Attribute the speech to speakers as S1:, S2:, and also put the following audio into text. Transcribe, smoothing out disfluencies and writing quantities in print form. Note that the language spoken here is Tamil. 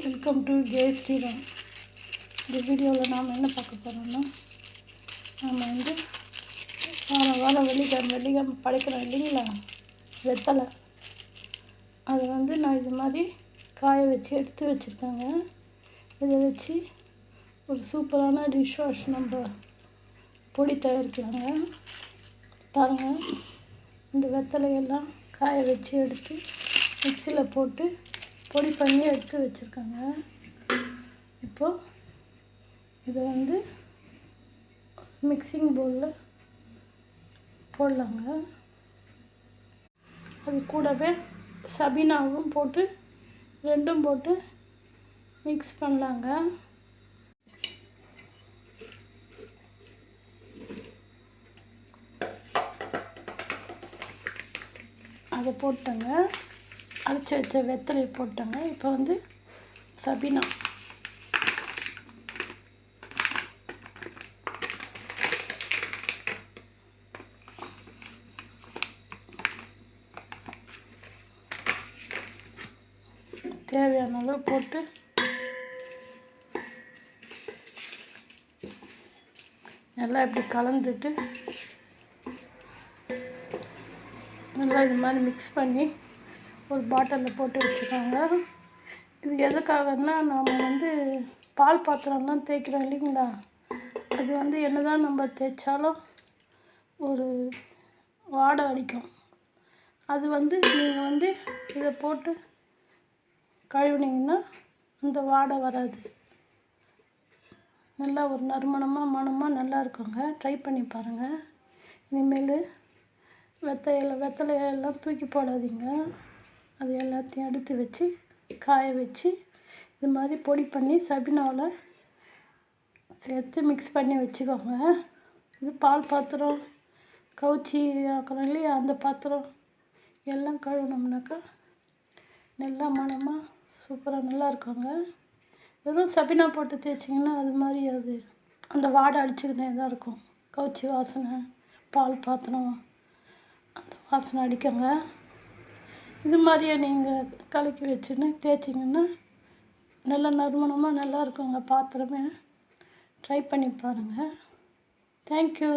S1: Welcome to Jai Sriram. இந்த வீடியோவில் நாம் என்ன பார்க்க போகிறோம்னா, நாம் வந்து வாரம் வெள்ளிக்கிழமை படைக்கிறோம் இல்லைங்களா, வெத்தலை. அதை வந்து நான் இது மாதிரி காய வச்சு எடுத்து வச்சுருக்கேங்க. இதை வச்சு ஒரு சூப்பரான டிஷ் வாஷ் நம்ம பொடி தயாரிக்கலாங்க. பாருங்கள், இந்த வெத்தலையெல்லாம் காய வச்சு எடுத்து மிக்சியில் போட்டு பொடி பண்ணி எடுத்து வச்சுருக்காங்க. இப்போது இதை வந்து மிக்சிங் பவுலில் போடலாங்க. அது கூடவே சபீனாவும் போட்டு ரெண்டும் போட்டு மிக்ஸ் பண்ணலாங்க. அதை போட்டேங்க, அரைச்சி வச்ச வெத்தலையை போட்டேங்க. இப்போ வந்து சபீனா தேவையான அளவு போட்டு நல்லா இப்படி கலந்துட்டு நல்லா இது மாதிரி மிக்ஸ் பண்ணி ஒரு பாட்டிலில் போட்டு வச்சுக்கோங்க. இது எதுக்காகன்னா, நாம் வந்து பால் பாத்திரம்லாம் தேய்க்கிறோம் இல்லைங்களா, அது வந்து என்ன தான் நம்ம தேய்ச்சாலும் ஒரு வாடை அடிக்கும். அது வந்து நீங்கள் வந்து இதை போட்டு கழுவினீங்கன்னா அந்த வாடை வராது. நல்லா ஒரு மணமாக நல்லா இருக்குங்க. ட்ரை பண்ணி பாருங்கள். இனிமேல் வெத்தலையெல்லாம் தூக்கி போடாதீங்க. அது எல்லாத்தையும் எடுத்து வச்சு காய வச்சு இது மாதிரி பொடி பண்ணி சபீனாவில் சேர்த்து மிக்ஸ் பண்ணி வச்சுக்கோங்க. இது பால் பாத்திரம் கவுச்சி ஆக்கிறோம் இல்லையா, அந்த பாத்திரம் எல்லாம் கழுவினோம்னாக்கா நல்லா மணமாக சூப்பராக நல்லா இருக்குங்க. வெறும் சபீனா போட்டு தேய்ச்சிங்கன்னா அது மாதிரி அது அந்த வாடை அடிச்சுக்கினே தான் இருக்கும். கவுச்சி வாசனை, பால் பாத்திரம் அந்த வாசனை அடிக்குங்க. இது மாதிரியே நீங்கள் கலக்கி வச்சுன்னு தேய்ச்சிங்கன்னா நல்லா நறுமணமாக நல்லா இருக்குங்க பாத்திரமே. ட்ரை பண்ணி பாருங்கள். தேங்க்யூ.